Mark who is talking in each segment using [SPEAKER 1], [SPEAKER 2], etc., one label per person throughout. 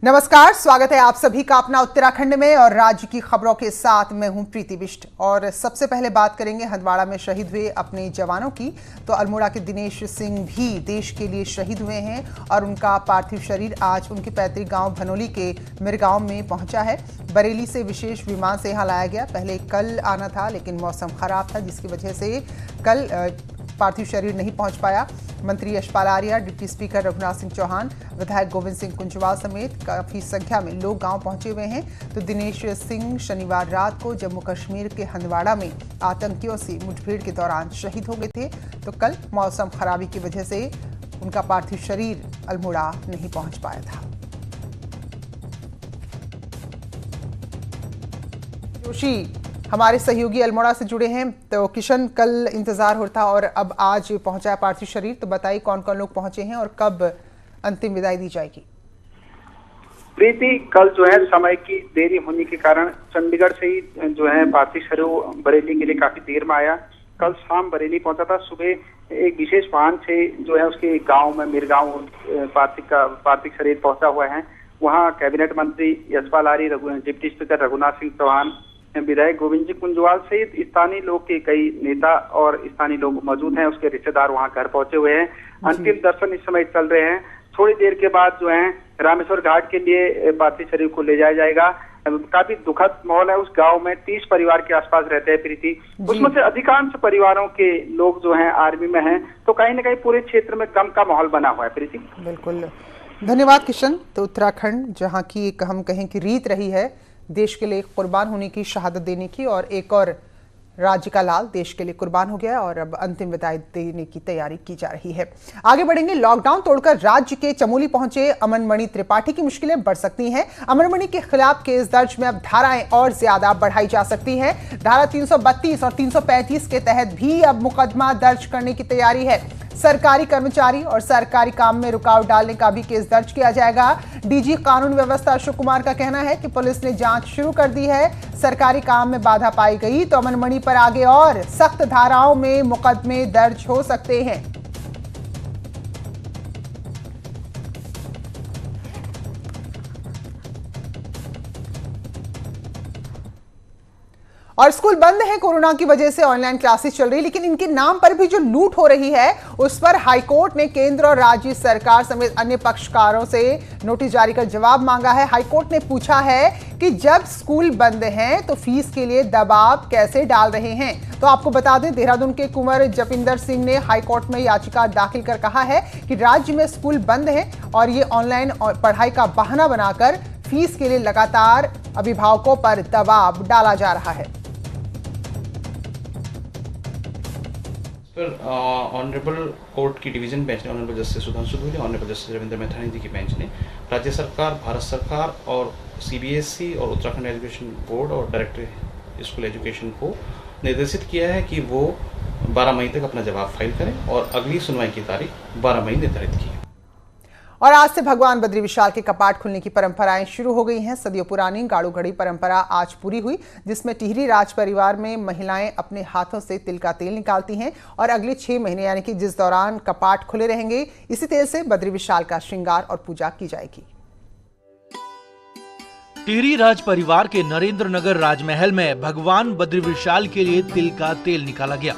[SPEAKER 1] नमस्कार, स्वागत है आप सभी का अपना उत्तराखंड में और राज्य की खबरों के साथ मैं हूं प्रीति बिष्ट। और सबसे पहले बात करेंगे हंदवाड़ा में शहीद हुए अपने जवानों की। तो अल्मोड़ा के दिनेश सिंह भी देश के लिए शहीद हुए हैं और उनका पार्थिव शरीर आज उनके पैतृक गांव भनोली के मिरगांव में पहुंचा है। बरेली से विशेष विमान से यहाँ लाया गया। पहले कल आना था लेकिन मौसम खराब था जिसकी वजह से कल पार्थिव शरीर नहीं पहुंच पाया। मंत्री यशपाल आर्या, डिप्टी स्पीकर रघुनाथ सिंह चौहान, विधायक गोविंद सिंह कुंजवाल समेत काफी संख्या में लोग गांव पहुंचे हुए हैं। तो दिनेश सिंह शनिवार रात को जम्मू कश्मीर के हंदवाड़ा में आतंकियों से मुठभेड़ के दौरान शहीद हो गए थे। तो कल मौसम खराबी की वजह से उनका पार्थिव शरीर अल्मोड़ा नहीं पहुंच पाया था। जोशी हमारे सहयोगी अल्मोड़ा से जुड़े हैं। तो किशन, कल इंतजार होता और अब आज पहुंचा है पार्थिव शरीर। तो बताइए कौन कौन लोग पहुंचे हैं और कब अंतिम विदाई दी जाएगी?
[SPEAKER 2] प्रीति, कल जो है समय की देरी होने के कारण चंडीगढ़ से ही जो है पार्थिव शरीर बरेली के लिए काफी देर में आया। कल शाम बरेली पहुंचा था। सुबह एक विशेष वाहन से जो है उसके गांव में मिरगांव पार्थिव शरीर पहुंचा हुआ है। वहां कैबिनेट मंत्री यशपाल आर्य, डिप्टी स्पीकर रघुनाथ सिंह चौहान, विधायक गोविंद सिंह कुंजवाल सहित स्थानीय लोग के कई नेता और स्थानीय लोग मौजूद हैं। उसके रिश्तेदार वहां घर पहुंचे हुए हैं। अंतिम दर्शन इस समय चल रहे हैं। थोड़ी देर के बाद जो है रामेश्वर घाट के लिए पार्थिव शरीर को ले जाया जाएगा। काफी दुखद माहौल है। उस गांव में 30 परिवार के आसपास रहते हैं प्रीति। उसमें से अधिकांश परिवारों के लोग जो हैं आर्मी में हैं। तो कहीं न कहीं पूरे क्षेत्र में गम का माहौल बना हुआ है प्रीति।
[SPEAKER 1] बिल्कुल, धन्यवाद किशन। तो उत्तराखंड जहाँ की एक हम कहें कि रीत रही है देश के लिए कुर्बान होने की, शहादत देने की, और एक और राज्य का लाल देश के लिए कुर्बान हो गया और अब अंतिम विदाई देने की तैयारी की जा रही है। आगे बढ़ेंगे। लॉकडाउन तोड़कर राज्य के चमोली पहुंचे अमनमणि त्रिपाठी की मुश्किलें बढ़ सकती हैं। अमनमणि के खिलाफ केस दर्ज में अब धाराएं और ज्यादा बढ़ाई जा सकती हैं। धारा 332 और 335 के तहत भी अब मुकदमा दर्ज करने की तैयारी है। सरकारी कर्मचारी और सरकारी काम में रुकावट डालने का भी केस दर्ज किया जाएगा। डीजी कानून व्यवस्था अशोक कुमार का कहना है कि पुलिस ने जांच शुरू कर दी है। सरकारी काम में बाधा पाई गई तो अमनमणि पर आगे और सख्त धाराओं में मुकदमे दर्ज हो सकते हैं। और स्कूल बंद है कोरोना की वजह से, ऑनलाइन क्लासेस चल रही, लेकिन इनके नाम पर भी जो लूट हो रही है उस पर हाईकोर्ट ने केंद्र और राज्य सरकार समेत अन्य पक्षकारों से नोटिस जारी कर जवाब मांगा है। हाईकोर्ट ने पूछा है कि जब स्कूल बंद हैं तो फीस के लिए दबाव कैसे डाल रहे हैं। तो आपको बता दें, देहरादून के कुंवर जपिंदर सिंह ने हाईकोर्ट में याचिका दाखिल कर कहा है कि राज्य में स्कूल बंद है और ये ऑनलाइन पढ़ाई का बहाना बनाकर फीस के लिए लगातार अभिभावकों पर दबाव डाला जा रहा है।
[SPEAKER 3] सर, ऑनरेबल कोर्ट की डिवीजन बेंच ने, honourable justice Sudhanshu धूले, honourable justice Ravindra Maithani जी की बेंच ने राज्य सरकार, भारत सरकार और सीबीएसई और उत्तराखंड एजुकेशन बोर्ड और डायरेक्टर स्कूल एजुकेशन को निर्देशित किया है कि वो 12 मई तक अपना जवाब फाइल करें और अगली सुनवाई की तारीख 12 मई निर्धारित की है।
[SPEAKER 1] और आज से भगवान बद्री विशाल के कपाट खुलने की परंपराएं शुरू हो गई हैं। सदियों पुरानी गाड़ू घड़ी परंपरा आज पूरी हुई, जिसमें टिहरी राज परिवार में महिलाएं अपने हाथों से तिल का तेल निकालती हैं और अगले 6 महीने यानी कि जिस दौरान कपाट खुले रहेंगे, इसी तेल से बद्री विशाल का श्रृंगार और पूजा की जाएगी।
[SPEAKER 4] टिहरी राज परिवार के नरेंद्र नगर राजमहल में भगवान बद्री विशाल के लिए तिल का तेल निकाला गया।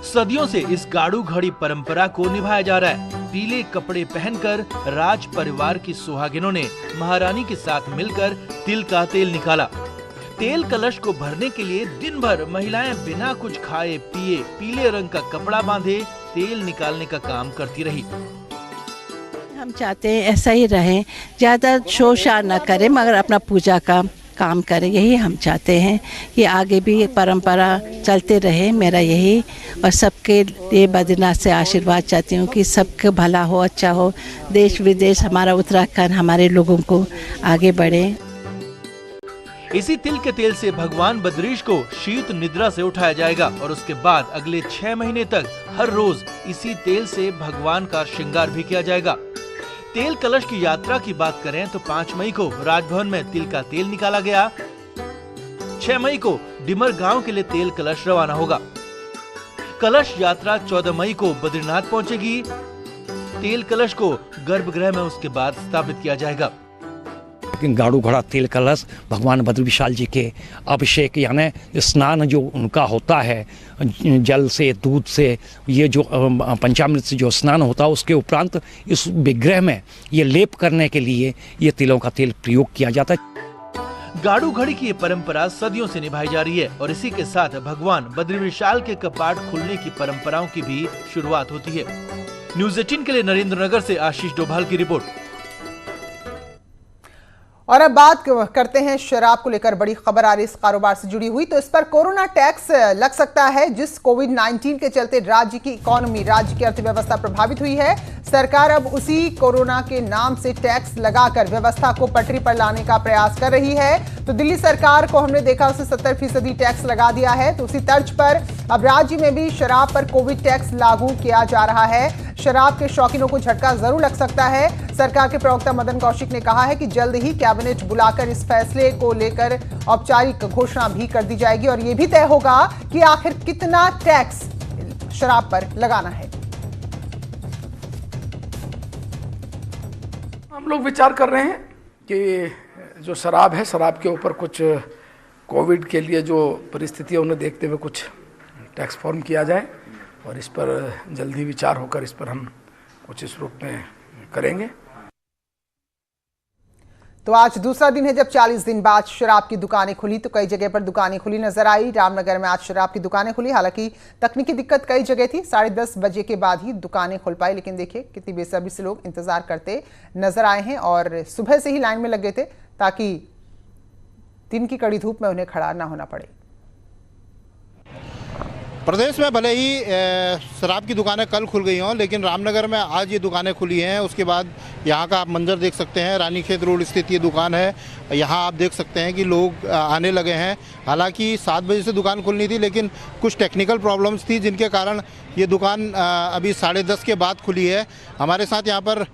[SPEAKER 4] सदियों से इस गाड़ू घड़ी परंपरा को निभाया जा रहा है। पीले कपड़े पहनकर राज परिवार की सुहागिनों ने महारानी के साथ मिलकर तिल का तेल निकाला। तेल कलश को भरने के लिए दिन भर महिलाएं बिना कुछ खाए पिए पीले रंग का कपड़ा बांधे तेल निकालने का काम करती रही।
[SPEAKER 5] हम चाहते हैं ऐसा ही रहे, ज्यादा शोर न करें मगर अपना पूजा का काम करें, यही हम चाहते हैं कि आगे भी परंपरा चलते रहे। मेरा यही, और सबके लिए बद्रीनाथ से आशीर्वाद चाहती हूँ कि सबका भला हो, अच्छा हो, देश विदेश हमारा उत्तराखंड हमारे लोगों को आगे बढ़े।
[SPEAKER 4] इसी तिल के तेल से भगवान बद्रीश को शीत निद्रा से उठाया जाएगा और उसके बाद अगले 6 महीने तक हर रोज इसी तेल से भगवान का श्रृंगार भी किया जाएगा। तेल कलश की यात्रा की बात करें तो 5 मई को राजभवन में तिल का तेल निकाला गया। 6 मई को डिमर गांव के लिए तेल कलश रवाना होगा। कलश यात्रा 14 मई को बद्रीनाथ पहुंचेगी। तेल कलश को गर्भगृह में उसके बाद स्थापित किया जाएगा।
[SPEAKER 6] गाड़ू घड़ा तेल कलश भगवान बद्र विशाल जी के अभिषेक यानी स्नान जो उनका होता है जल से दूध से, ये जो पंचामृत से जो स्नान होता है, उसके उपरांत इस विग्रह में ये लेप करने के लिए ये तिलों का तेल प्रयोग किया जाता है।
[SPEAKER 4] गाड़ू घड़ी की ये परंपरा सदियों से निभाई जा रही है और इसी के साथ भगवान बद्री विशाल के कपाट खुलने की परंपराओं की भी शुरुआत होती है। न्यूज़ 18 के लिए नरेंद्र नगर से आशीष डोभाल की रिपोर्ट।
[SPEAKER 1] और अब बात करते हैं शराब को लेकर बड़ी खबर आ रही इस कारोबार से जुड़ी हुई। तो इस पर कोरोना टैक्स लग सकता है, जिस कोविड-19 के चलते राज्य की इकोनॉमी, राज्य की अर्थव्यवस्था प्रभावित हुई है। सरकार अब उसी कोरोना के नाम से टैक्स लगाकर व्यवस्था को पटरी पर लाने का प्रयास कर रही है। तो दिल्ली सरकार को हमने देखा उसे 70% टैक्स लगा दिया है। तो उसी तर्ज पर अब राज्य में भी शराब पर कोविड टैक्स लागू किया जा रहा है। शराब के शौकीनों को झटका जरूर लग सकता है। सरकार के प्रवक्ता मदन कौशिक ने कहा है कि जल्द ही कैबिनेट बुलाकर इस फैसले को लेकर औपचारिक घोषणा भी कर दी जाएगी और यह भी तय होगा कि आखिर कितना टैक्स शराब पर लगाना है।
[SPEAKER 7] हम लोग विचार कर रहे हैं कि जो शराब है, शराब के ऊपर कुछ कोविड के लिए जो परिस्थितियां उन्हें देखते हुए कुछ टैक्स फॉर्म किया जाए और इस पर जल्दी विचार होकर इस पर हम कुछ इस रूप में करेंगे।
[SPEAKER 1] तो आज दूसरा दिन है जब 40 दिन बाद शराब की दुकानें खुली। तो कई जगह पर दुकानें खुली नजर आई। रामनगर में आज शराब की दुकानें खुली। हालांकि तकनीकी दिक्कत कई जगह थी, 10:30 बजे के बाद ही दुकानें खुल पाई। लेकिन देखिए कितनी बेसब्री से लोग इंतजार करते नजर आए हैं और सुबह से ही लाइन में लग गए थे ताकि दिन की कड़ी धूप में उन्हें खड़ा ना होना पड़े।
[SPEAKER 8] प्रदेश में भले ही शराब की दुकानें कल खुल गई हों, लेकिन रामनगर में आज ये दुकानें खुली हैं। उसके बाद यहाँ का आप मंजर देख सकते हैं। रानीखेत रोड स्थित ये दुकान है। यहाँ आप देख सकते हैं कि लोग आने लगे हैं। हालांकि 7 बजे से दुकान खुलनी थी, लेकिन कुछ टेक्निकल प्रॉब्लम्स थी जिनके कारण ये दुकान अभी 10:30 के बाद खुली है। हमारे साथ यहाँ पर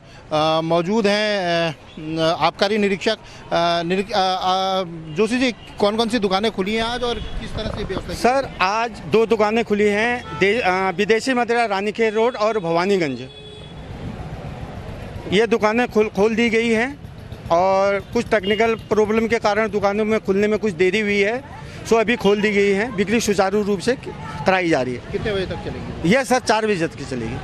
[SPEAKER 8] मौजूद हैं आबकारी निरीक्षक जोशी जी, कौन कौन सी दुकानें खुली हैं आज और किस तरह से व्यवस्था?
[SPEAKER 9] सर, आज 2 दुकानें खुली हैं, विदेशी मदिरा रानीखेत रोड और भवानीगंज। ये दुकानें खोल दी गई हैं और कुछ टेक्निकल प्रॉब्लम के कारण दुकानों में खुलने में कुछ देरी हुई है, सो अभी खोल दी गई है। बिक्री सुचारू रूप से कराई जा रही है।
[SPEAKER 8] कितने बजे तक चलेगी?
[SPEAKER 9] यह सर 4 बजे तक चलेगी।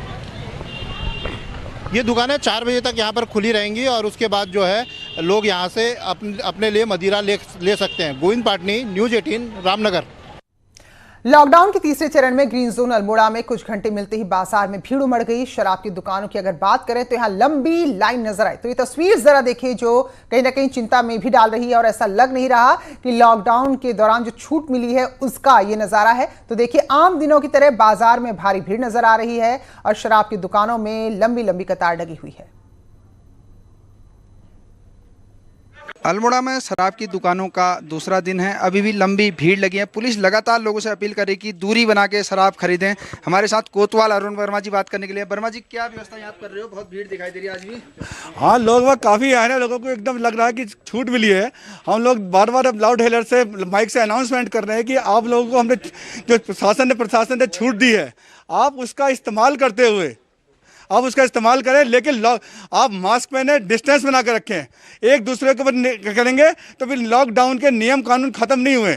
[SPEAKER 8] ये दुकानें 4 बजे तक यहाँ पर खुली रहेंगी और उसके बाद जो है लोग यहाँ से अपने लिए मदिरा ले सकते हैं। गोविंद पाटनी, न्यूज़ 18, रामनगर।
[SPEAKER 1] लॉकडाउन के तीसरे चरण में ग्रीन जोन अल्मोड़ा में कुछ घंटे मिलते ही बाजार में भीड़ उमड़ गई। शराब की दुकानों की अगर बात करें तो यहाँ लंबी लाइन नजर आई। तो ये तस्वीर जरा देखिए जो कहीं ना कहीं चिंता में भी डाल रही है और ऐसा लग नहीं रहा कि लॉकडाउन के दौरान जो छूट मिली है उसका ये नजारा है। तो देखिए आम दिनों की तरह बाजार में भारी भीड़ नजर आ रही है और शराब की दुकानों में लंबी लंबी कतार लगी हुई है।
[SPEAKER 10] अल्मोड़ा में शराब की दुकानों का दूसरा दिन है। अभी भी लंबी भीड़ लगी है। पुलिस लगातार लोगों से अपील कर रही कि दूरी बना के शराब खरीदें। हमारे साथ कोतवाल अरुण वर्मा जी बात करने के लिए। वर्मा जी, क्या व्यवस्था यहाँ कर रहे हो? बहुत भीड़ दिखाई दे रही है आज भी।
[SPEAKER 11] हाँ, लोग वह काफ़ी आए हैं। लोगों को एकदम लग रहा है कि छूट मिली है। हम लोग बार बार अब लाउड हेलर से, माइक से अनाउंसमेंट कर रहे हैं कि आप लोगों को हमने जो प्रशासन ने छूट दी है, आप उसका इस्तेमाल करते हुए आप उसका इस्तेमाल करें, लेकिन आप मास्क पहने, डिस्टेंस बना कर रखें। एक दूसरे को करेंगे तो फिर लॉकडाउन के नियम कानून ख़त्म नहीं हुए।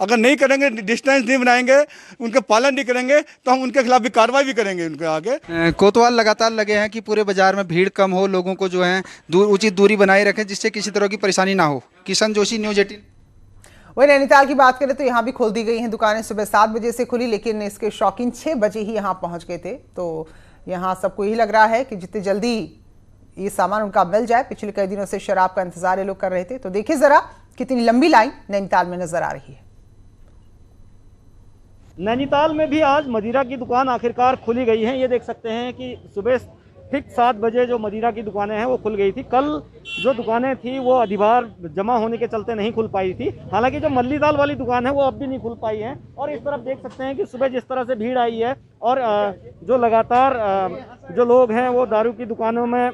[SPEAKER 11] अगर नहीं करेंगे, डिस्टेंस नहीं बनाएंगे, उनका पालन नहीं करेंगे तो हम उनके खिलाफ भी कार्रवाई भी करेंगे उनके आगे।
[SPEAKER 10] कोतवाल लगातार लगे हैं कि पूरे बाजार में भीड़ कम हो, लोगों को जो है उचित दूरी बनाए रखें जिससे किसी तरह की परेशानी ना हो। किशन जोशी, न्यूज़ 18।
[SPEAKER 1] वही नैनीताल की बात करें तो यहाँ भी खोल दी गई हैं दुकानें। सुबह 7 बजे से खुली, लेकिन इसके शौकीन 6 बजे ही यहाँ पहुँच गए थे। तो यहाँ सबको यही लग रहा है कि जितनी जल्दी ये सामान उनका मिल जाए। पिछले कई दिनों से शराब का इंतजार ये लोग कर रहे थे। तो देखिए जरा कितनी लंबी लाइन नैनीताल में नजर आ रही है।
[SPEAKER 12] नैनीताल में भी आज मदिरा की दुकान आखिरकार खुली गई है। ये देख सकते हैं कि सुबह ठीक 7 बजे जो मदिरा की दुकानें हैं वो खुल गई थी। कल जो दुकानें थी वो अधिभार जमा होने के चलते नहीं खुल पाई थी। हालांकि जो मल्ली दाल वाली दुकान है वो अब भी नहीं खुल पाई है। और इस तरफ देख सकते हैं कि सुबह जिस तरह से भीड़ आई है और जो लगातार जो लोग हैं वो दारू की दुकानों में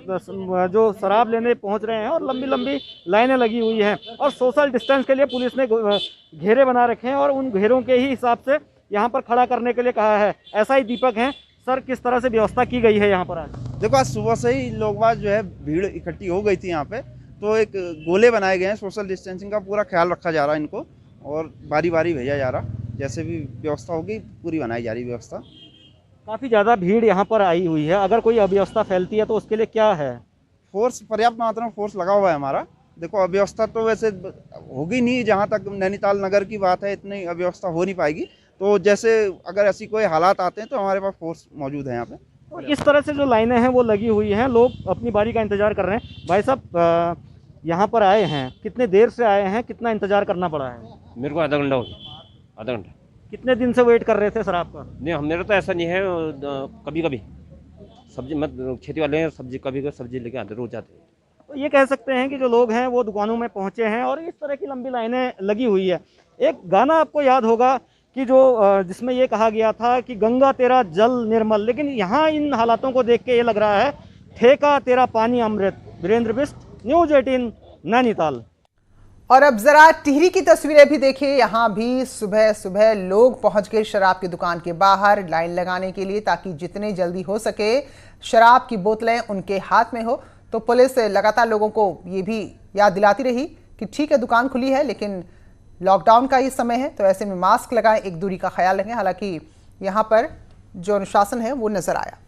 [SPEAKER 12] जो शराब लेने पहुंच रहे हैं और लंबी लंबी लाइनें लगी हुई हैं। और सोशल डिस्टेंस के लिए पुलिस ने घेरे बना रखे हैं और उन घेरों के ही हिसाब से यहाँ पर खड़ा करने के लिए कहा है। ऐसा ही दीपक हैं। सर, किस तरह से व्यवस्था की गई है यहाँ पर आज?
[SPEAKER 13] देखो, आज सुबह से ही लोग बाग जो है भीड़ इकट्ठी हो गई थी यहाँ पे। तो एक गोले बनाए गए हैं, सोशल डिस्टेंसिंग का पूरा ख्याल रखा जा रहा है इनको, और बारी बारी भेजा जा रहा, जैसे भी व्यवस्था होगी पूरी बनाई जा रही व्यवस्था।
[SPEAKER 12] काफ़ी ज़्यादा भीड़ यहाँ पर आई हुई है, अगर कोई अव्यवस्था फैलती है तो उसके लिए क्या है?
[SPEAKER 13] फोर्स, पर्याप्त मात्रा में फोर्स लगा हुआ है हमारा। देखो अव्यवस्था तो वैसे होगी नहीं, जहाँ तक नैनीताल नगर की बात है इतनी अव्यवस्था हो नहीं पाएगी, तो जैसे अगर ऐसी कोई हालात आते हैं तो हमारे पास फोर्स मौजूद है यहाँ पे।
[SPEAKER 12] और इस तरह से जो लाइनें हैं वो लगी हुई हैं, लोग अपनी बारी का इंतज़ार कर रहे हैं। भाई साहब यहाँ पर आए हैं, कितने देर से आए हैं, कितना इंतज़ार करना पड़ा है?
[SPEAKER 14] मेरे को आधा घंटा हो गया, आधा घंटा।
[SPEAKER 12] कितने दिन से वेट कर रहे थे शराब का?
[SPEAKER 14] नहीं, मेरा तो ऐसा नहीं है, कभी कभी सब्जी मत खेती वाले हैं, सब्जी कभी सब्जी लेके आते, रोज आते हैं।
[SPEAKER 12] तो ये कह सकते हैं कि जो लोग हैं वो दुकानों में पहुंचे हैं और इस तरह की लंबी लाइनें लगी हुई है। एक गाना आपको याद होगा कि जो जिसमें ये कहा गया था कि गंगा तेरा जल निर्मल, लेकिन यहाँ इन हालातों को देख के ये लग रहा है ठेका तेरा पानी अमृत। वीरेंद्र बिष्ट, न्यूज़ 18 नैनीताल।
[SPEAKER 1] और अब जरा टिहरी की तस्वीरें भी देखिए। यहाँ भी सुबह सुबह लोग पहुंच गए शराब की दुकान के बाहर लाइन लगाने के लिए, ताकि जितने जल्दी हो सके शराब की बोतलें उनके हाथ में हो। तो पुलिस लगातार लोगों को ये भी याद दिलाती रही कि ठीक है दुकान खुली है, लेकिन लॉकडाउन का ये समय है, तो ऐसे में मास्क लगाएं, एक दूरी का ख्याल रखें। हालांकि यहाँ पर जो अनुशासन है वो नजर आया।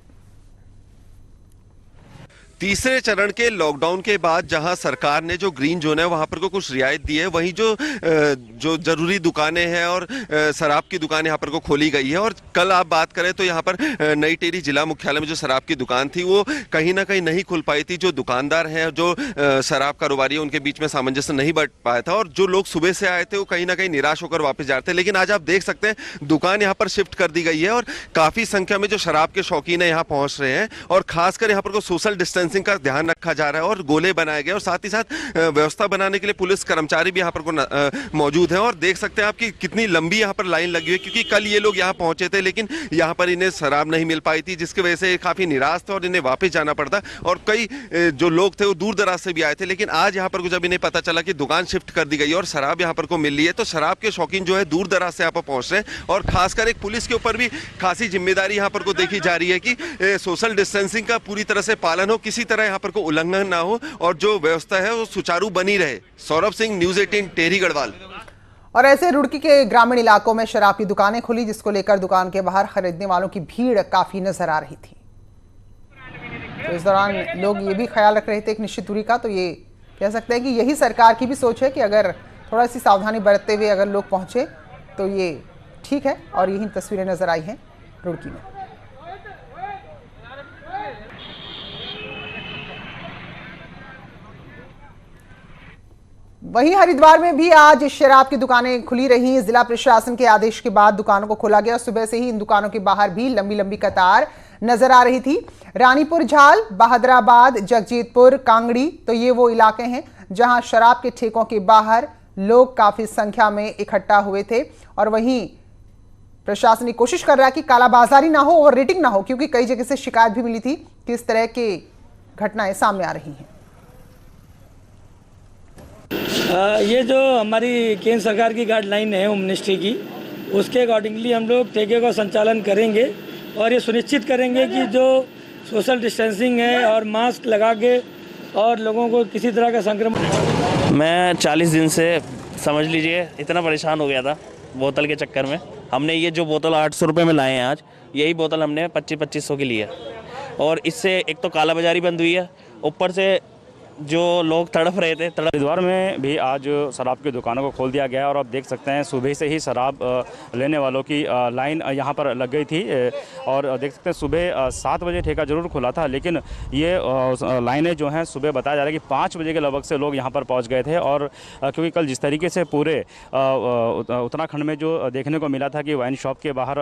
[SPEAKER 15] तीसरे चरण के लॉकडाउन के बाद जहां सरकार ने जो ग्रीन जोन है वहां पर को कुछ रियायत दी है, वहीं जो जरूरी दुकानें हैं और शराब की दुकान यहां पर को खोली गई है। और कल आप बात करें तो यहां पर नई टिहरी जिला मुख्यालय में जो शराब की दुकान थी वो कहीं ना कहीं नहीं खुल पाई थी। जो दुकानदार हैं, जो शराब कारोबारी है, उनके बीच में सामंजस्य नहीं बैठ पाया था, और जो लोग सुबह से आए थे वो कहीं ना कहीं निराश होकर वापस जा रहे थे। लेकिन आज आप देख सकते हैं दुकान यहाँ पर शिफ्ट कर दी गई है और काफी संख्या में जो शराब के शौकीन है यहाँ पहुंच रहे हैं, और खासकर यहाँ पर को सोशल डिस्टेंसिंग का ध्यान रखा जा रहा है और गोले बनाए गए, और साथ ही साथ व्यवस्था बनाने के लिए पुलिस कर्मचारी भी यहाँ पर मौजूद हैं। और देख सकते हैं आप कि कितनी लंबी यहाँ पर लाइन लगी हुई है, क्योंकि कल ये लोग यहाँ पहुंचे थे लेकिन यहाँ पर इन्हें शराब नहीं मिल पाई थी, जिसकी वजह से काफी निराश थे और इन्हें वापस जाना पड़ता। और कई जो लोग थे वो दूर दराज से भी आए थे, लेकिन आज यहाँ पर जब इन्हें पता चला कि दुकान शिफ्ट कर दी गई और शराब यहाँ पर को मिल रही है, तो शराब के शौकीन जो है दूर दराज से यहाँ पर पहुंच रहे हैं। और खासकर एक पुलिस के ऊपर भी खासी जिम्मेदारी यहाँ पर को देखी जा रही है कि सोशल डिस्टेंसिंग का पूरी तरह से पालन हो, किसी तरह यहाँ पर को उल्लंघन ना हो और जो व्यवस्था है वो सुचारू बनी रहे। सौरभ सिंह, न्यूज़ 18 टिहरी गढ़वाल।
[SPEAKER 1] और ऐसे रुड़की के ग्रामीण इलाकों में शराब की दुकानें खुली, जिसको लेकर दुकान के बाहर खरीदने वालों की भीड़ काफी नजर आ रही थी। तो इस दौरान लोग ये भी ख्याल रख रहे थे एक निश्चित दूरी का। तो ये कह सकते हैं कि यही सरकार की भी सोच है कि अगर थोड़ा सी सावधानी बरतते हुए अगर लोग पहुंचे तो ये ठीक है। और यही तस्वीरें नजर आई हैं रुड़की में। वहीं हरिद्वार में भी आज शराब की दुकानें खुली रही। जिला प्रशासन के आदेश के बाद दुकानों को खोला गया। सुबह से ही इन दुकानों के बाहर भी लंबी लंबी कतार नजर आ रही थी। रानीपुर झाल, बहादुराबाद, जगजीतपुर, कांगड़ी, तो ये वो इलाके हैं जहां शराब के ठेकों के बाहर लोग काफी संख्या में इकट्ठा हुए थे। और वहीं प्रशासन कोशिश कर रहा है कि कालाबाजारी ना हो, ओवर रेटिंग ना हो, क्योंकि कई जगह से शिकायत भी मिली थी कि इस तरह के घटनाएं सामने आ रही हैं।
[SPEAKER 16] ये जो हमारी केंद्र सरकार की गाइडलाइन है होम मिनिस्ट्री की, उसके अकॉर्डिंगली हम लोग ठेके का संचालन करेंगे और ये सुनिश्चित करेंगे कि जो सोशल डिस्टेंसिंग है और मास्क लगा के और लोगों को किसी तरह का संक्रमण।
[SPEAKER 17] मैं 40 दिन से समझ लीजिए इतना परेशान हो गया था बोतल के चक्कर में। हमने ये जो बोतल 800 रुपये में लाए हैं आज, यही बोतल हमने 2500 की ली है, और इससे एक तो कालाबाजारी बंद हुई है, ऊपर से जो लोग तड़प रहे थे।
[SPEAKER 18] हरिद्वार में भी आज शराब की दुकानों को खोल दिया गया है और आप देख सकते हैं सुबह से ही शराब लेने वालों की लाइन यहाँ पर लग गई थी। और देख सकते हैं सुबह 7 बजे ठेका जरूर खुला था, लेकिन ये लाइनें जो हैं सुबह बताया जा रहा है कि 5 बजे के लगभग से लोग यहाँ पर पहुँच गए थे। और क्योंकि कल जिस तरीके से पूरे उत्तराखंड में जो देखने को मिला था कि वाइन शॉप के बाहर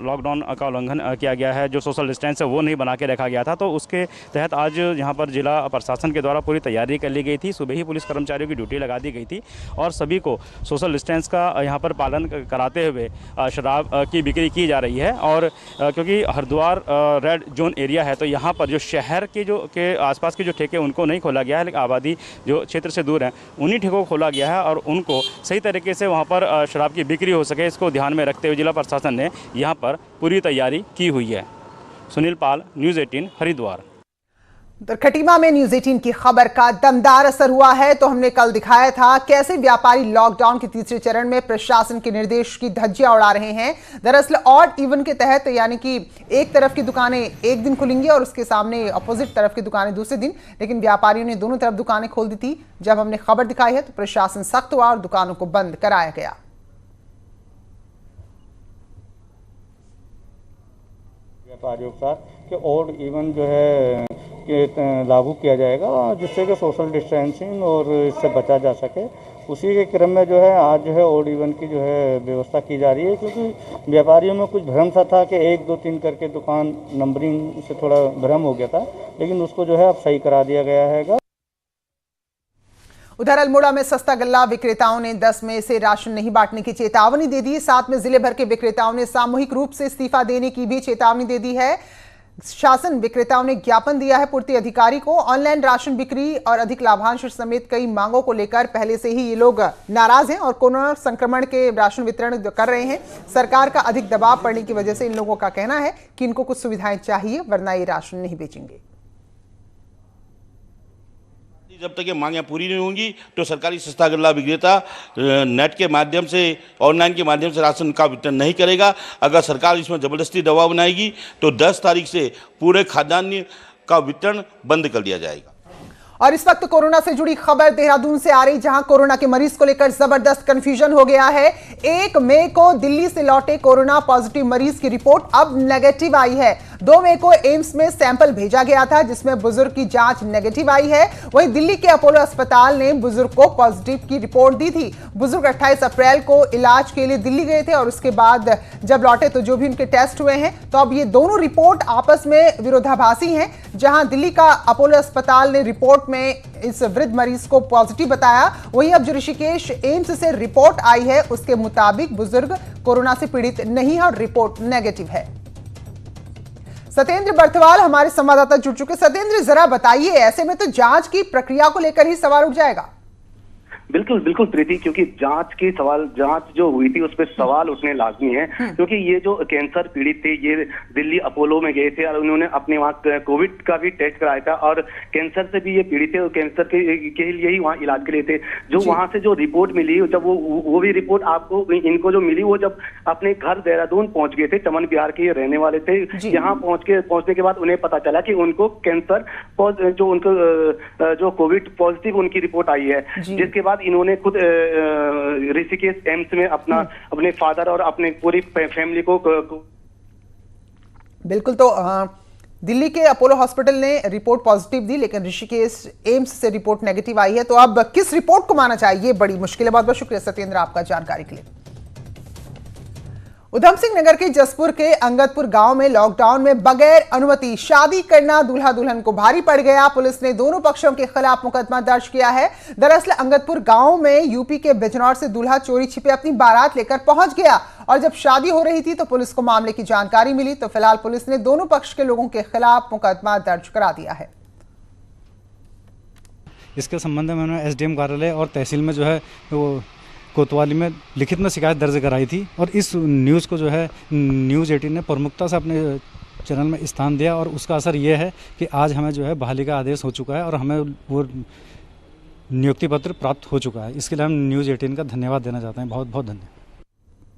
[SPEAKER 18] लॉकडाउन का उल्लंघन किया गया है, जो सोशल डिस्टेंस है वो नहीं बना के रखा गया था, तो उसके तहत आज यहाँ पर जिला प्रशासन के पूरी तैयारी कर ली गई थी। सुबह ही पुलिस कर्मचारियों की ड्यूटी लगा दी गई थी और सभी को सोशल डिस्टेंस का यहाँ पर पालन कराते हुए शराब की बिक्री की जा रही है। और क्योंकि हरिद्वार रेड जोन एरिया है, तो यहाँ पर जो शहर के आसपास के जो ठेके उनको नहीं खोला गया है, लेकिन आबादी जो क्षेत्र से दूर हैं उन्हीं ठेकों को खोला गया है और उनको सही तरीके से वहाँ पर शराब की बिक्री हो सके, इसको ध्यान में रखते हुए जिला प्रशासन ने यहाँ पर पूरी तैयारी की हुई है। सुनील पाल, न्यूज़ 18 हरिद्वार।
[SPEAKER 1] तो खटीमा में न्यूज 18 की खबर का दमदार असर हुआ है। तो हमने कल दिखाया था कैसे व्यापारी लॉकडाउन के तीसरे चरण में प्रशासन के निर्देश की धज्जियां उड़ा रहे हैं। दरअसल ऑड इवन के तहत, यानी कि एक तरफ की दुकानें एक दिन खुलेंगी और उसके सामने अपोजिट तरफ की दुकानें दूसरे दिन, लेकिन व्यापारियों ने दोनों तरफ दुकानें खोल दी थी। जब हमने खबर दिखाई है तो प्रशासन सख्त हुआ और दुकानों को बंद कराया गया।
[SPEAKER 19] व्यापारियों के साथ कि ऑड इवन जो है कि लागू किया जाएगा, जिससे कि सोशल डिस्टेंसिंग और इससे बचा जा सके। उसी के क्रम में जो है आज जो है ऑड इवन की जो है व्यवस्था की जा रही है, क्योंकि व्यापारियों में कुछ भ्रम सा था कि 1 2 3 करके दुकान नंबरिंग से थोड़ा भ्रम हो गया था, लेकिन उसको जो है अब सही करा दिया गया है।
[SPEAKER 1] उधर अल्मोड़ा में सस्ता गल्ला विक्रेताओं ने 10 मई से राशन नहीं बांटने की चेतावनी दे दी। साथ में जिले भर के विक्रेताओं ने सामूहिक रूप से इस्तीफा देने की भी चेतावनी दे दी है। शासन विक्रेताओं ने ज्ञापन दिया है पूर्ति अधिकारी को। ऑनलाइन राशन बिक्री और अधिक लाभांश समेत कई मांगों को लेकर पहले से ही ये लोग नाराज हैं और कोरोना संक्रमण के राशन वितरण कर रहे हैं। सरकार का अधिक दबाव पड़ने की वजह से इन लोगों का कहना है कि इनको कुछ सुविधाएं चाहिए, वरना ये राशन नहीं बेचेंगे।
[SPEAKER 20] जब तक ये मांगें पूरी नहीं होंगी तो सरकारी सस्ता गल्ला विक्रेता नेट के माध्यम से, ऑनलाइन के माध्यम से राशन का वितरण नहीं करेगा। अगर सरकार इसमें ज़बरदस्ती दबाव बनाएगी तो 10 तारीख से पूरे खाद्यान्न का वितरण बंद कर दिया जाएगा।
[SPEAKER 1] और इस वक्त कोरोना से जुड़ी खबर देहरादून से आ रही, जहां कोरोना के मरीज को लेकर जबरदस्त कंफ्यूजन हो गया है। 1 मई को दिल्ली से लौटे कोरोना पॉजिटिव मरीज की रिपोर्ट अब नेगेटिव आई है। 2 मई को एम्स में सैंपल भेजा गया था, जिसमें बुजुर्ग की जांच नेगेटिव आई है। वहीं दिल्ली के अपोलो अस्पताल ने बुजुर्ग को पॉजिटिव की रिपोर्ट दी थी। बुजुर्ग 28 अप्रैल को इलाज के लिए दिल्ली गए थे और उसके बाद जब लौटे तो जो भी उनके टेस्ट हुए हैं, तो अब ये दोनों रिपोर्ट आपस में विरोधाभासी हैं। जहां दिल्ली का अपोलो अस्पताल ने रिपोर्ट में इस वृद्ध मरीज को पॉजिटिव बताया, वहीं अब जो ऋषिकेश एम्स से रिपोर्ट आई है उसके मुताबिक बुजुर्ग कोरोना से पीड़ित नहीं है और रिपोर्ट नेगेटिव है। सत्येंद्र बर्थवाल हमारे संवाददाता जुड़ चुके। सत्येंद्र, जरा बताइए, ऐसे में तो जांच की प्रक्रिया को लेकर ही सवाल उठ जाएगा।
[SPEAKER 21] बिल्कुल बिल्कुल प्रीति, क्योंकि जांच जो हुई थी उस पर सवाल उठने लाजमी है, क्योंकि ये जो कैंसर पीड़ित थे ये दिल्ली अपोलो में गए थे और उन्होंने अपने वहाँ कोविड का भी टेस्ट कराया था और कैंसर से भी ये पीड़ित थे और कैंसर के लिए ही वहाँ इलाज के लिए थे। जो वहाँ से जो रिपोर्ट मिली, जब वो भी रिपोर्ट आपको इनको जो मिली, वो जब अपने घर देहरादून पहुंच गए थे, चमन बिहार के रहने वाले थे। यहाँ पहुंचने के बाद उन्हें पता चला कि उनको कैंसर जो उनको जो कोविड पॉजिटिव उनकी रिपोर्ट आई है, जिसके बाद इन्होंने खुद ऋषिकेश एम्स में अपने फादर और अपने पूरी फैमिली को
[SPEAKER 1] बिल्कुल। तो दिल्ली के अपोलो हॉस्पिटल ने रिपोर्ट पॉजिटिव दी, लेकिन ऋषिकेश एम्स से रिपोर्ट नेगेटिव आई है। तो अब किस रिपोर्ट को माना चाहिए, ये बड़ी मुश्किल है। बहुत बहुत शुक्रिया सत्येंद्र आपका जानकारी के लिए। उधम सिंह नगर के जसपुर के अंगदपुर गांव में लॉकडाउन में बगैर अनुमति शादी करना दूल्हा दुल्हन को भारी पड़ गया। पुलिस ने दोनों पक्षों के खिलाफ मुकदमा दर्ज किया है। दरअसल अंगदपुर गांव में यूपी के बिजनौर से दूल्हा चोरी छिपे अपनी बारात लेकर पहुंच गया और जब शादी हो रही थी तो पुलिस को मामले की जानकारी मिली। तो फिलहाल पुलिस ने दोनों पक्ष के लोगों के खिलाफ मुकदमा दर्ज करा दिया है।
[SPEAKER 22] इसके संबंध में उन्होंने एसडीएम कार्यालय और तहसील में जो है वो कोतवाली में लिखित में शिकायत दर्ज कराई थी और इस न्यूज़ को जो है न्यूज़ 18 ने प्रमुखता से अपने चैनल में स्थान दिया और उसका असर ये है कि आज हमें जो है बहाली का आदेश हो चुका है और हमें वो नियुक्ति पत्र प्राप्त हो चुका है। इसके लिए हम न्यूज़ 18 का धन्यवाद देना चाहते हैं। बहुत बहुत धन्यवाद।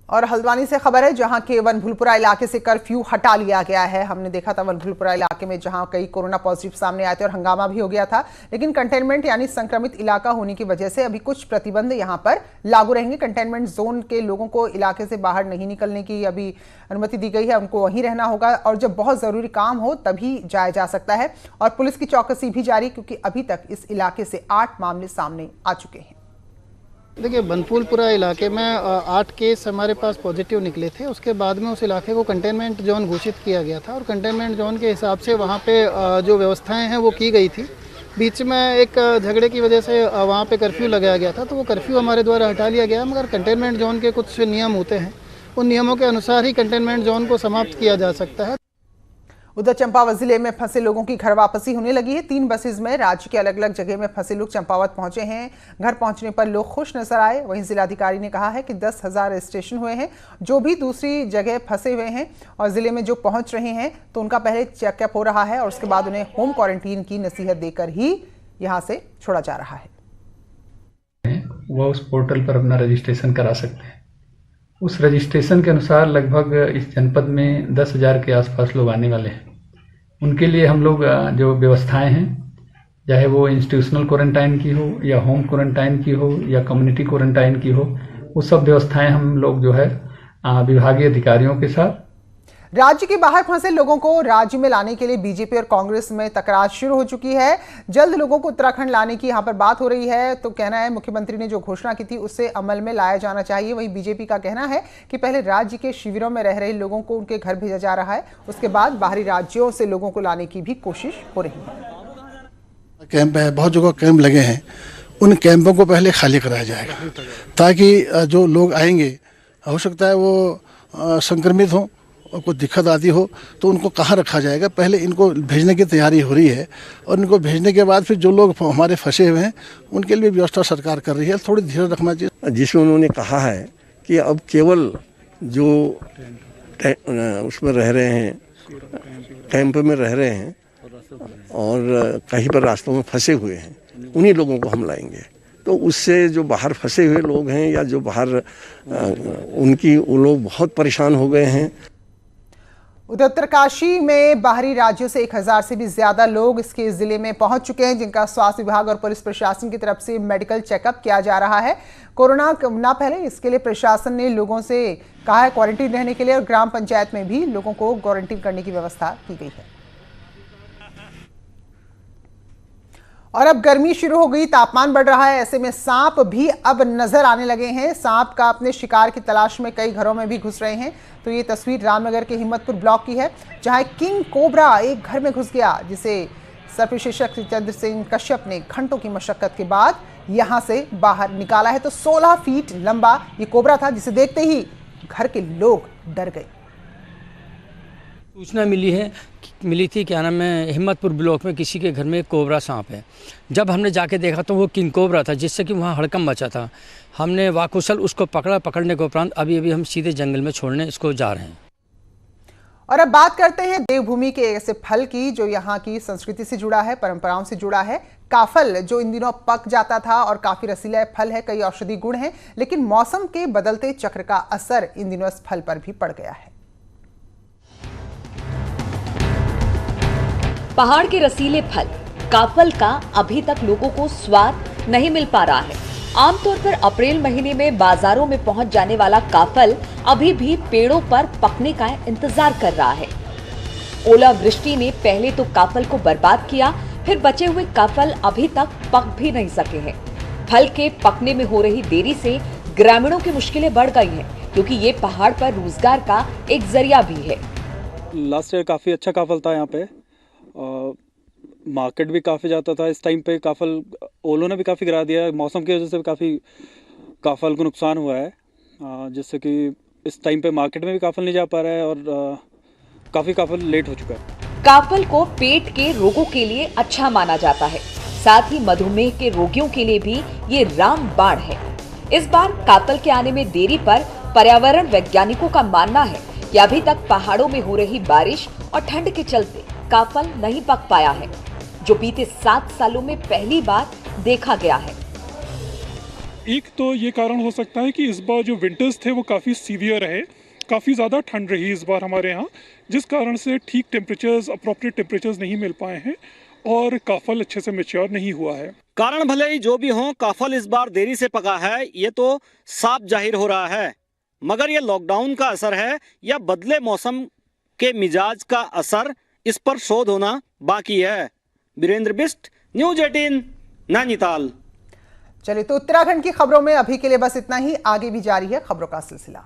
[SPEAKER 1] और हल्द्वानी से खबर है, जहां के वनभूलपुरा इलाके से कर्फ्यू हटा लिया गया है। हमने देखा था वनभूलपुरा इलाके में जहां कई कोरोना पॉजिटिव सामने आए थे और हंगामा भी हो गया था, लेकिन कंटेनमेंट यानी संक्रमित इलाका होने की वजह से अभी कुछ प्रतिबंध यहां पर लागू रहेंगे। कंटेनमेंट जोन के लोगों को इलाके से बाहर नहीं निकलने की अभी अनुमति दी गई है, उनको वहीं रहना होगा और जब बहुत जरूरी काम हो तभी जाया जा सकता है। और पुलिस की चौकसी भी जारी, क्योंकि अभी तक इस इलाके से 8 मामले सामने आ चुके हैं।
[SPEAKER 23] देखिए, बनफूलपुरा इलाके में 8 केस हमारे पास पॉजिटिव निकले थे। उसके बाद में उस इलाके को कंटेनमेंट जोन घोषित किया गया था और कंटेनमेंट जोन के हिसाब से वहाँ पे जो व्यवस्थाएं हैं वो की गई थी। बीच में एक झगड़े की वजह से वहाँ पे कर्फ्यू लगाया गया था, तो वो कर्फ्यू हमारे द्वारा हटा लिया गया। मगर कंटेनमेंट जोन के कुछ नियम होते हैं, उन नियमों के अनुसार ही कंटेनमेंट जोन को समाप्त किया जा सकता है।
[SPEAKER 1] उधर चंपावत जिले में फंसे लोगों की घर वापसी होने लगी है। 3 बसेज में राज्य के अलग अलग जगह में फंसे लोग चंपावत पहुंचे हैं। घर पहुंचने पर लोग खुश नजर आए। वहीं जिलाधिकारी ने कहा है कि 10,000 रजिस्ट्रेशन हुए हैं। जो भी दूसरी जगह फंसे हुए हैं और जिले में जो पहुंच रहे हैं तो उनका पहले चेकअप हो रहा है और उसके बाद उन्हें होम क्वारंटीन की नसीहत देकर ही यहाँ से छोड़ा जा रहा है।
[SPEAKER 2] वह उस पोर्टल पर अपना रजिस्ट्रेशन करा सकते हैं। उस रजिस्ट्रेशन के अनुसार लगभग इस जनपद में 10,000 के आसपास लोग आने वाले हैं। उनके लिए हम लोग जो व्यवस्थाएं हैं, चाहे वो इंस्टीट्यूशनल क्वारंटाइन की हो या होम क्वारंटाइन की हो या कम्युनिटी क्वारंटाइन की हो, वो सब व्यवस्थाएं हम लोग जो है विभागीय अधिकारियों के साथ।
[SPEAKER 1] राज्य के बाहर फंसे लोगों को राज्य में लाने के लिए बीजेपी और कांग्रेस में तकरार शुरू हो चुकी है। जल्द लोगों को उत्तराखंड लाने की यहां पर बात हो रही है। तो कहना है मुख्यमंत्री ने जो घोषणा की थी उससे अमल में लाया जाना चाहिए। वहीं बीजेपी का कहना है कि पहले राज्य के शिविरों में रह रहे लोगों को उनके घर भेजा जा रहा है, उसके बाद बाहरी राज्यों से लोगों को लाने की भी कोशिश हो रही है।
[SPEAKER 3] कैंप है, बहुत जगह कैंप लगे हैं, उन कैंपों को पहले खाली कराया जाएगा ताकि जो लोग आएंगे हो सकता है वो संक्रमित हों और कुछ दिक्कत आती हो तो उनको कहाँ रखा जाएगा। पहले इनको भेजने की तैयारी हो रही है और इनको भेजने के बाद फिर जो लोग हमारे फंसे हुए हैं उनके लिए व्यवस्था सरकार कर रही है। थोड़ी धीरे रखना चाहिए।
[SPEAKER 5] जिसमें उन्होंने कहा है कि अब केवल जो उसमें रह रहे हैं, कैंप में रह रहे हैं और कहीं पर रास्तों में फंसे हुए हैं, उन्हीं लोगों को हम लाएंगे। तो उससे जो बाहर फंसे हुए लोग हैं या जो बाहर वो लोग बहुत परेशान हो गए हैं।
[SPEAKER 1] उधर उत्तरकाशी में बाहरी राज्यों से 1,000 से भी ज्यादा लोग इसके जिले में पहुंच चुके हैं, जिनका स्वास्थ्य विभाग और पुलिस प्रशासन की तरफ से मेडिकल चेकअप किया जा रहा है। कोरोना ना फैले इसके लिए प्रशासन ने लोगों से कहा है क्वारंटीन रहने के लिए और ग्राम पंचायत में भी लोगों को क्वारंटीन करने की व्यवस्था की गई है। और अब गर्मी शुरू हो गई, तापमान बढ़ रहा है, ऐसे में सांप भी अब नजर आने लगे हैं। सांप का अपने शिकार की तलाश में कई घरों में भी घुस रहे हैं। तो ये तस्वीर रामनगर के हिम्मतपुर ब्लॉक की है, जहां किंग कोबरा एक घर में घुस गया, जिसे सर्वशिक्षक चंद्र सिंह कश्यप ने घंटों की मशक्कत के बाद यहां से बाहर निकाला है। तो 16 फीट लंबा ये कोबरा था, जिसे देखते ही घर के लोग डर गए।
[SPEAKER 24] सूचना मिली थी क्या नाम है, हिम्मतपुर ब्लॉक में किसी के घर में एक कोबरा सांप है। जब हमने जाके देखा तो वो किंग कोबरा था, जिससे कि वहाँ हड़कंप मचा था। हमने वाकुशल उसको पकड़ने के उपरांत अभी हम सीधे जंगल में छोड़ने इसको जा रहे हैं।
[SPEAKER 1] और अब बात करते हैं देवभूमि के ऐसे फल की जो यहाँ की संस्कृति से जुड़ा है, परंपराओं से जुड़ा है। काफल जो इन दिनों पक जाता था और काफी रसीला फल है, कई औषधि गुण हैं, लेकिन मौसम के बदलते चक्र का असर इन दिनों इस फल पर भी पड़ गया है।
[SPEAKER 25] पहाड़ के रसीले फल काफल का अभी तक लोगों को स्वाद नहीं मिल पा रहा है। आमतौर पर अप्रैल महीने में बाजारों में पहुंच जाने वाला काफल अभी भी पेड़ों पर पकने का इंतजार कर रहा है। ओलावृष्टि ने पहले तो काफल को बर्बाद किया, फिर बचे हुए काफल अभी तक पक भी नहीं सके हैं। फल के पकने में हो रही देरी से ग्रामीणों की मुश्किलें बढ़ गई हैं, क्योंकि ये पहाड़ पर रोजगार का एक जरिया भी है।
[SPEAKER 26] लास्ट ईयर काफी अच्छा काफल था यहाँ पे, मार्केट भी काफ़ी जाता था। इस टाइम पे काफल ओलों ने भी काफ़ी गिरा दिया है, मौसम की वजह से भी काफ़ी काफल को नुकसान हुआ है, जिससे कि इस टाइम पे मार्केट में भी काफल नहीं जा पा रहा है और काफ़ी काफल लेट हो चुका है।
[SPEAKER 25] काफल को पेट के रोगों के लिए अच्छा माना जाता है, साथ ही मधुमेह के रोगियों के लिए भी ये रामबाण है। इस बार काफल के आने में देरी पर पर्यावरण वैज्ञानिकों का मानना है कि अभी तक पहाड़ों में हो रही बारिश और ठंड के चलते काफल नहीं पक पाया है, जो बीते 7 सालों में पहली बार देखा गया है।
[SPEAKER 27] एक तो ये कारण हो सकता है कि इस बार जो विंटर्स थे वो काफ़ी सीवियर रहे, काफ़ी ज़्यादा ठंड रही इस बार हमारे यहाँ, जिस कारण से ठीक टेम्परेचर्स, अप्रोप्रिएट टेम्परेचर्स नहीं मिल पाए हैं और काफल अच्छे से मैच्योर नहीं हुआ है।
[SPEAKER 12] कारण भले ही जो भी हो, काफल इस बार देरी से पका है, ये तो साफ जाहिर हो रहा है। मगर ये लॉकडाउन का असर है या बदले मौसम के मिजाज का असर, इस पर शोध होना बाकी है। वीरेंद्र बिस्ट, न्यूज 18, नैनीताल।
[SPEAKER 1] चलिए, तो उत्तराखंड की खबरों में अभी के लिए बस इतना ही। आगे भी जारी है खबरों का सिलसिला।